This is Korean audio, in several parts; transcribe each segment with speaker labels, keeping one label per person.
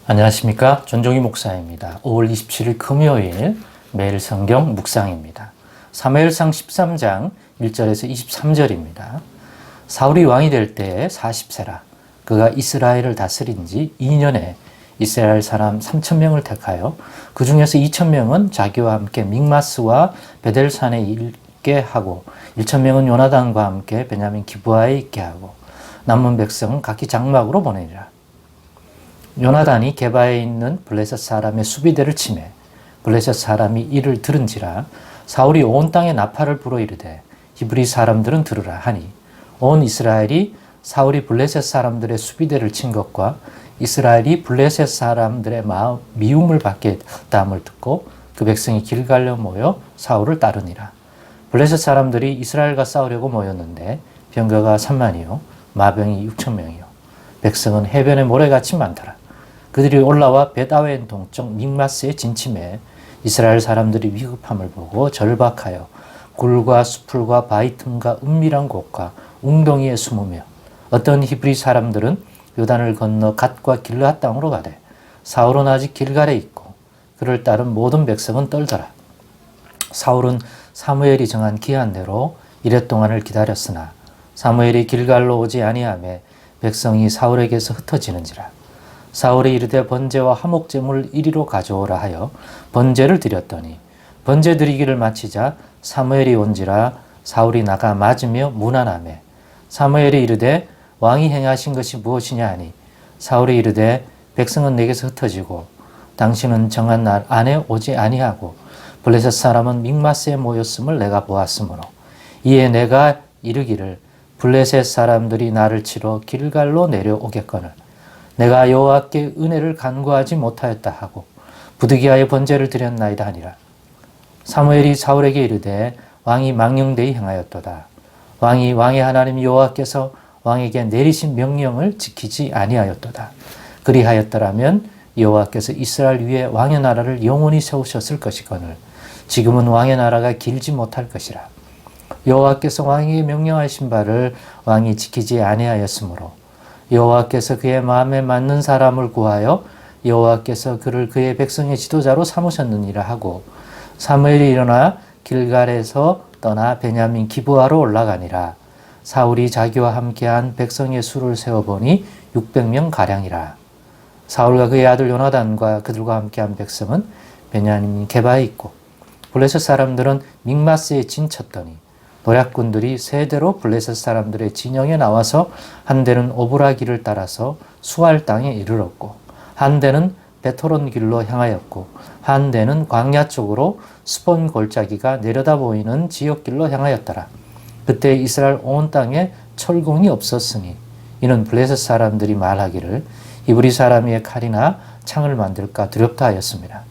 Speaker 1: 안녕하십니까. 전종희 목사입니다. 5월 27일 금요일 매일 성경 묵상입니다. 사무엘상 13장 1절에서 23절입니다. 사울이 왕이 될 때에 40세라. 그가 이스라엘을 다스린 지 2년에 이스라엘 사람 3,000명을 택하여 그 중에서 2,000명은 자기와 함께 믹마스와 베델산에 있게 하고 1,000명은 요나단과 함께 베냐민 기브아에 있게 하고 남은 백성은 각기 장막으로 보내니라. 요나단이 게바에 있는 블레셋 사람의 수비대를 치매 블레셋 사람이 이를 들은지라 사울이 온 땅에 나팔을 불어 이르되 히브리 사람들은 들으라 하니 온 이스라엘이 사울이 블레셋 사람들의 수비대를 친 것과 이스라엘이 블레셋 사람들의 미움을 받게 했다함을 듣고 그 백성이 길갈려 모여 사울을 따르니라. 블레셋 사람들이 이스라엘과 싸우려고 모였는데 병거가 3만이요 마병이 6,000명이요 백성은 해변의 모래같이 많더라. 그들이 올라와 벳아웬 동쪽 믹마스에 진침해 이스라엘 사람들이 위급함을 보고 절박하여 굴과 수풀과 바위 틈과 은밀한 곳과 웅덩이에 숨으며 어떤 히브리 사람들은 요단을 건너 갓과 길르앗 땅으로 가되 사울은 아직 길갈에 있고 그를 따른 모든 백성은 떨더라. 사울은 사무엘이 정한 기한대로 이레 동안을 기다렸으나 사무엘이 길갈로 오지 아니하매 백성이 사울에게서 흩어지는지라. 사울이 이르되 번제와 화목제물 이리로 가져오라 하여 번제를 드렸더니 번제 드리기를 마치자 사무엘이 온지라 사울이 나가 맞으며 문안하매 사무엘이 이르되 왕이 행하신 것이 무엇이냐 하니 사울이 이르되 백성은 내게서 흩어지고 당신은 정한 날 안에 오지 아니하고 블레셋 사람은 믹마스에 모였음을 내가 보았으므로 이에 내가 이르기를 블레셋 사람들이 나를 치러 길갈로 내려오겠거늘 내가 여호와께 은혜를 간구하지 못하였다 하고 부득이하여 번제를 드렸나이다 하니라. 사무엘이 사울에게 이르되 왕이 망령되이 행하였도다. 왕이 왕의 하나님 여호와께서 왕에게 내리신 명령을 지키지 아니하였도다. 그리하였더라면 여호와께서 이스라엘 위에 왕의 나라를 영원히 세우셨을 것이거늘 지금은 왕의 나라가 길지 못할 것이라. 여호와께서 왕에게 명령하신 바를 왕이 지키지 아니하였으므로 여호와께서 그의 마음에 맞는 사람을 구하여 여호와께서 그를 그의 백성의 지도자로 삼으셨느니라 하고 사무엘이 일어나 길갈에서 떠나 베냐민 기브아로 올라가니라. 사울이 자기와 함께한 백성의 수를 세어보니 600명 가량이라. 사울과 그의 아들 요나단과 그들과 함께한 백성은 베냐민 게바에 있고 블레셋 사람들은 믹마스에 진쳤더니 노략군들이 세대로 블레셋 사람들의 진영에 나와서 한 대는 오브라 길을 따라서 수알 땅에 이르렀고 한 대는 베토론 길로 향하였고 한 대는 광야 쪽으로 스폰 골짜기가 내려다 보이는 지역길로 향하였더라. 그때 이스라엘 온 땅에 철공이 없었으니 이는 블레셋 사람들이 말하기를 히브리 사람이 칼이나 창을 만들까 두렵다 하였습니다.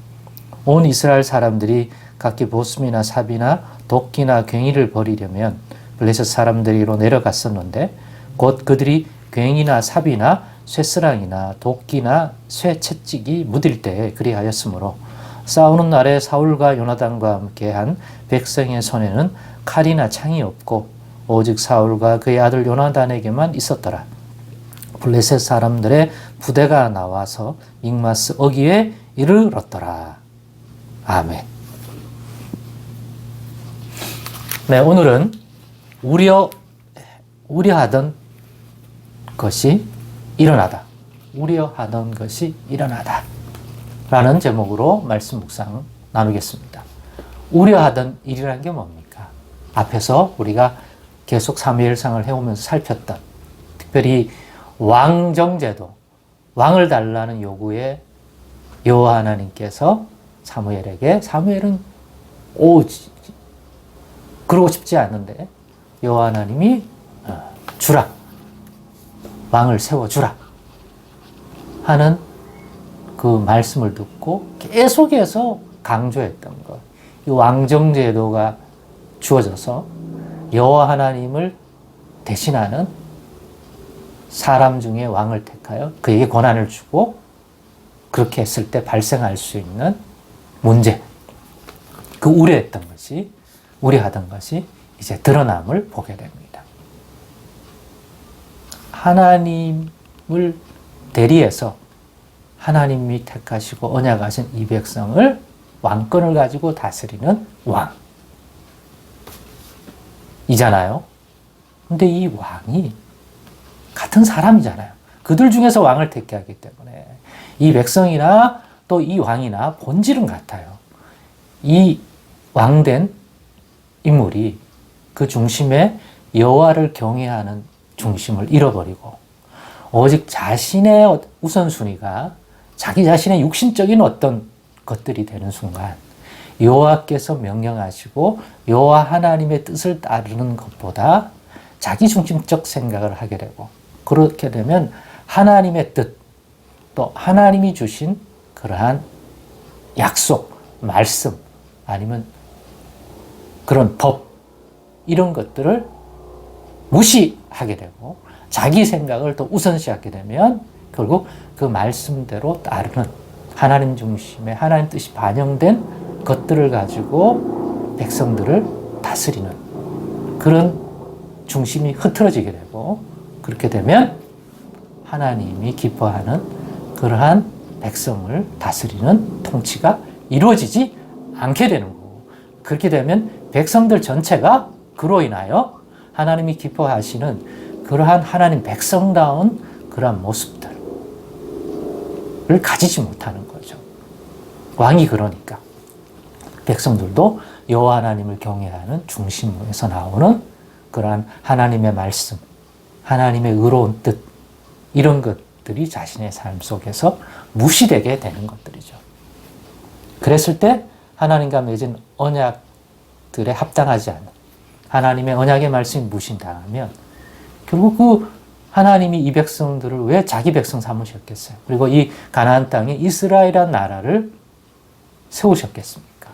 Speaker 1: 온 이스라엘 사람들이 각기 보슴이나 삽이나 도끼나 괭이를 버리려면 블레셋 사람들이로 내려갔었는데 곧 그들이 괭이나 삽이나 쇠스랑이나 도끼나 쇠 채찍이 묻을 때에 그리하였으므로 싸우는 날에 사울과 요나단과 함께한 백성의 손에는 칼이나 창이 없고 오직 사울과 그의 아들 요나단에게만 있었더라. 블레셋 사람들의 부대가 나와서 믹마스 어귀에 이르렀더라. 아멘. 네, 오늘은 우려하던 것이 일어나다. 우려하던 것이 일어나다. 라는 제목으로 말씀 묵상 나누겠습니다. 우려하던 일이라는 게 뭡니까? 앞에서 우리가 계속 사무엘상을 해오면서 살폈던 특별히 왕정제도, 왕을 달라는 요구에 여호와 하나님께서 사무엘에게 사무엘은 그러고 싶지 않은데 여호와 하나님이 주라. 왕을 세워주라. 하는 그 말씀을 듣고 계속해서 강조했던 것. 이 왕정제도가 주어져서 여호와 하나님을 대신하는 사람 중에 왕을 택하여 그에게 권한을 주고 그렇게 했을 때 발생할 수 있는 문제. 그 우려하던 것이 이제 드러남을 보게 됩니다. 하나님을 대리해서 하나님이 택하시고 언약하신 이 백성을 왕권을 가지고 다스리는 왕이잖아요. 근데 이 왕이 같은 사람이잖아요. 그들 중에서 왕을 택하기 때문에 이 백성이나 또 이 왕이나 본질은 같아요. 이 왕된 인물이 그 중심에 여호와를 경외하는 중심을 잃어버리고 오직 자신의 우선순위가 자기 자신의 육신적인 어떤 것들이 되는 순간 여호와께서 명령하시고 여호와 하나님의 뜻을 따르는 것보다 자기 중심적 생각을 하게 되고, 그렇게 되면 하나님의 뜻, 또 하나님이 주신 그러한 약속, 말씀, 아니면 그런 법, 이런 것들을 무시하게 되고 자기 생각을 더 우선시하게 되면 결국 그 말씀대로 따르는 하나님 중심의 하나님 뜻이 반영된 것들을 가지고 백성들을 다스리는 그런 중심이 흐트러지게 되고, 그렇게 되면 하나님이 기뻐하는 그러한 백성을 다스리는 통치가 이루어지지 않게 되는 거고, 그렇게 되면 백성들 전체가 그로 인하여 하나님이 기뻐하시는 그러한 하나님 백성다운 그러한 모습들을 가지지 못하는 거죠. 왕이 그러니까 백성들도 여호와 하나님을 경외하는 중심에서 나오는 그러한 하나님의 말씀, 하나님의 의로운 뜻, 이런 것들이 자신의 삶 속에서 무시되게 되는 것들이죠. 그랬을 때 하나님과 맺은 언약들에 합당하지 않는 하나님의 언약의 말씀이 무신당하면 결국 그 하나님이 이 백성들을 왜 자기 백성 삼으셨겠어요? 그리고 이 가나안 땅에 이스라엘이라는 나라를 세우셨겠습니까?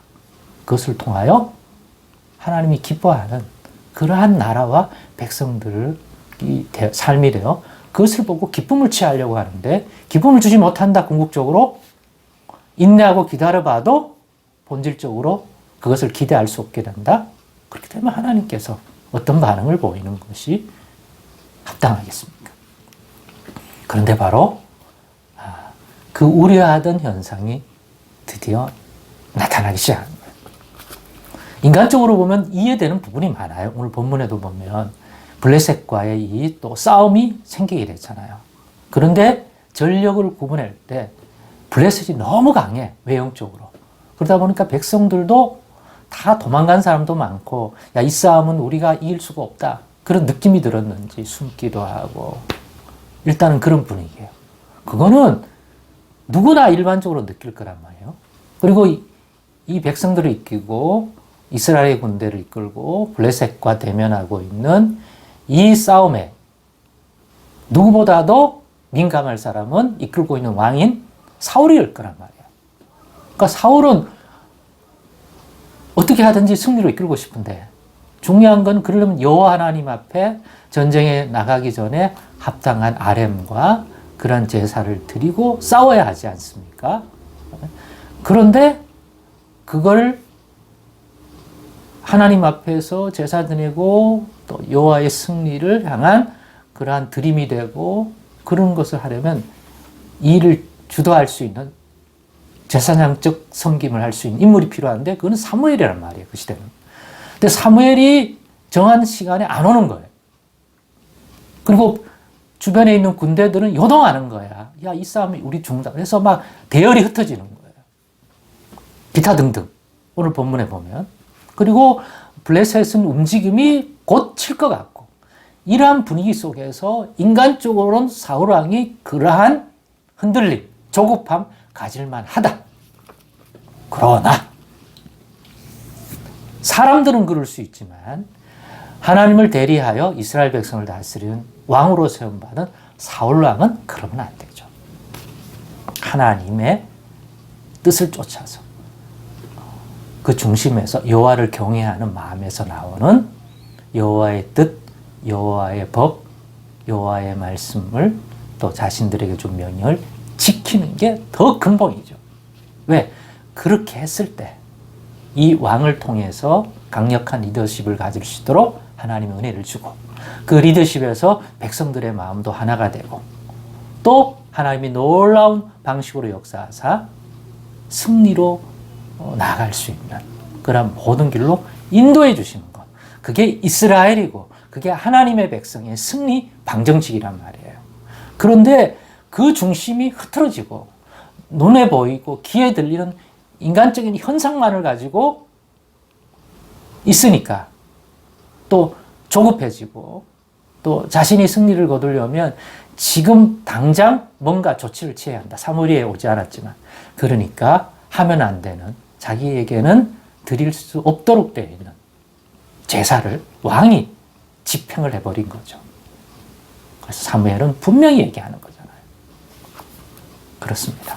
Speaker 1: 그것을 통하여 하나님이 기뻐하는 그러한 나라와 백성들을 삶이 되어 그것을 보고 기쁨을 취하려고 하는데, 기쁨을 주지 못한다. 궁극적으로 인내하고 기다려봐도 본질적으로 그것을 기대할 수 없게 된다. 그렇게 되면 하나님께서 어떤 반응을 보이는 것이 합당하겠습니까? 그런데 바로 그 우려하던 현상이 드디어 나타나기 시작한 거예요. 인간적으로 보면 이해되는 부분이 많아요. 오늘 본문에도 보면 블레셋과의 이 또 싸움이 생기게 됐잖아요. 그런데 전력을 구분할 때 블레셋이 너무 강해, 외형적으로. 그러다 보니까 백성들도 다 도망간 사람도 많고, 야, 이 싸움은 우리가 이길 수가 없다, 그런 느낌이 들었는지 숨기도 하고, 일단은 그런 분위기예요. 그거는 누구나 일반적으로 느낄 거란 말이에요. 그리고 이 백성들을 이끌고 이스라엘의 군대를 이끌고 블레셋과 대면하고 있는 이 싸움에 누구보다도 민감할 사람은 이끌고 있는 왕인 사울일 거란 말이에요. 그러니까 사울은 어떻게 하든지 승리로 이끌고 싶은데, 중요한 건 그러려면 여호와 하나님 앞에 전쟁에 나가기 전에 합당한 RM과 그런 제사를 드리고 싸워야 하지 않습니까? 그런데 그걸 하나님 앞에서 제사 드리고 또 여호와의 승리를 향한 그러한 드림이 되고, 그런 것을 하려면 이 일을 주도할 수 있는 제사장적 섬김을 할 수 있는 인물이 필요한데, 그건 사무엘이란 말이에요, 그 시대는. 근데 사무엘이 정한 시간에 안 오는 거예요. 그리고 주변에 있는 군대들은 요동하는 거야. 야, 이 싸움이 우리 죽는다. 그래서 막 대열이 흩어지는 거예요. 기타 등등. 오늘 본문에 보면. 그리고 블레셋은 움직임이 곧 칠 것 같고, 이러한 분위기 속에서 인간적으로는 사울 왕이 그러한 흔들림, 조급함 가질만 하다. 그러나 사람들은 그럴 수 있지만 하나님을 대리하여 이스라엘 백성을 다스리는 왕으로 세움받은 사울 왕은 그러면 안 되죠. 하나님의 뜻을 쫓아서 그 중심에서 여호와를 경외하는 마음에서 나오는 여호와의 뜻, 여호와의 법, 여호와의 말씀을 또 자신들에게 준 명령을 지키는 게 더 근본이죠. 왜? 그렇게 했을 때 이 왕을 통해서 강력한 리더십을 가질 수 있도록 하나님의 은혜를 주고, 그 리더십에서 백성들의 마음도 하나가 되고, 또 하나님이 놀라운 방식으로 역사하사 승리로 나아갈 수 있는 그런 모든 길로 인도해 주시는 것. 그게 이스라엘이고 그게 하나님의 백성의 승리 방정식이란 말이에요. 그런데 그 중심이 흐트러지고 눈에 보이고 귀에 들리는 인간적인 현상만을 가지고 있으니까 또 조급해지고 또 자신이 승리를 거두려면 지금 당장 뭔가 조치를 취해야 한다. 사무엘에 오지 않았지만. 그러니까 하면 안 되는 자기에게는 드릴 수 없도록 되어 있는 제사를 왕이 집행을 해버린 거죠. 그래서 사무엘은 분명히 얘기하는 거잖아요. 그렇습니다.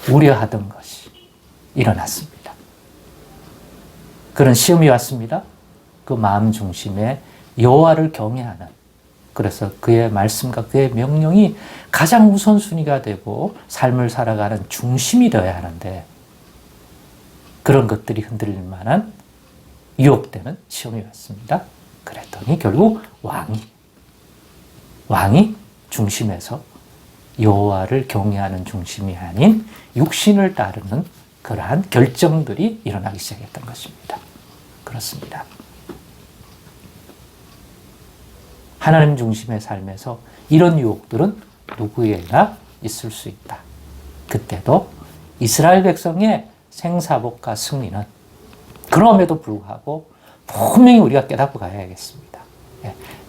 Speaker 1: 우려하던 것이 일어났습니다. 그런 시험이 왔습니다. 그 마음 중심에 여호와를 경외하는, 그래서 그의 말씀과 그의 명령이 가장 우선순위가 되고 삶을 살아가는 중심이 되어야 하는데 그런 것들이 흔들릴 만한 유혹되는 시험이 왔습니다. 그랬더니 결국 왕이 중심에서 여호와를 경외하는 중심이 아닌 육신을 따르는 그러한 결정들이 일어나기 시작했던 것입니다. 그렇습니다. 하나님 중심의 삶에서 이런 유혹들은 누구에게나 있을 수 있다. 그때도 이스라엘 백성의 생사복과 승리는 그럼에도 불구하고 분명히 우리가 깨닫고 가야겠습니다.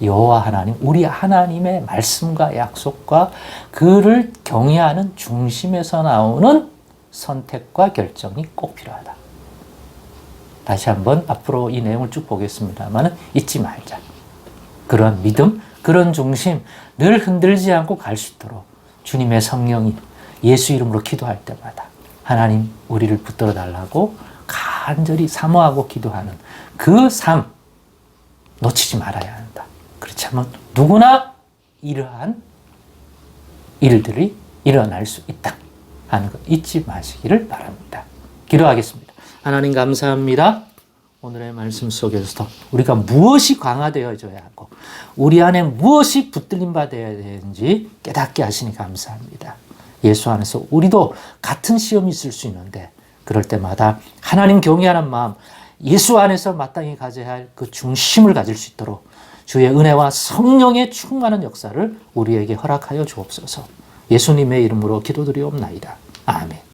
Speaker 1: 여호와 하나님, 우리 하나님의 말씀과 약속과 그를 경외하는 중심에서 나오는 선택과 결정이 꼭 필요하다. 다시 한번 앞으로 이 내용을 쭉 보겠습니다만 잊지 말자. 그런 믿음, 그런 중심 늘 흔들지 않고 갈 수 있도록 주님의 성령이 예수 이름으로 기도할 때마다 하나님 우리를 붙들어 달라고 간절히 사모하고 기도하는 그 삶 놓치지 말아야 한다. 그렇지 않으면 누구나 이러한 일들이 일어날 수 있다 하는 거 잊지 마시기를 바랍니다. 기도하겠습니다. 하나님 감사합니다. 오늘의 말씀 속에서도 우리가 무엇이 강화되어져야 하고 우리 안에 무엇이 붙들림 받아야 되는지 깨닫게 하시니 감사합니다. 예수 안에서 우리도 같은 시험이 있을 수 있는데 그럴 때마다 하나님 경외하는 마음, 예수 안에서 마땅히 가져야 할 그 중심을 가질 수 있도록 주의 은혜와 성령의 충만한 역사를 우리에게 허락하여 주옵소서. 예수님의 이름으로 기도드리옵나이다. 아멘.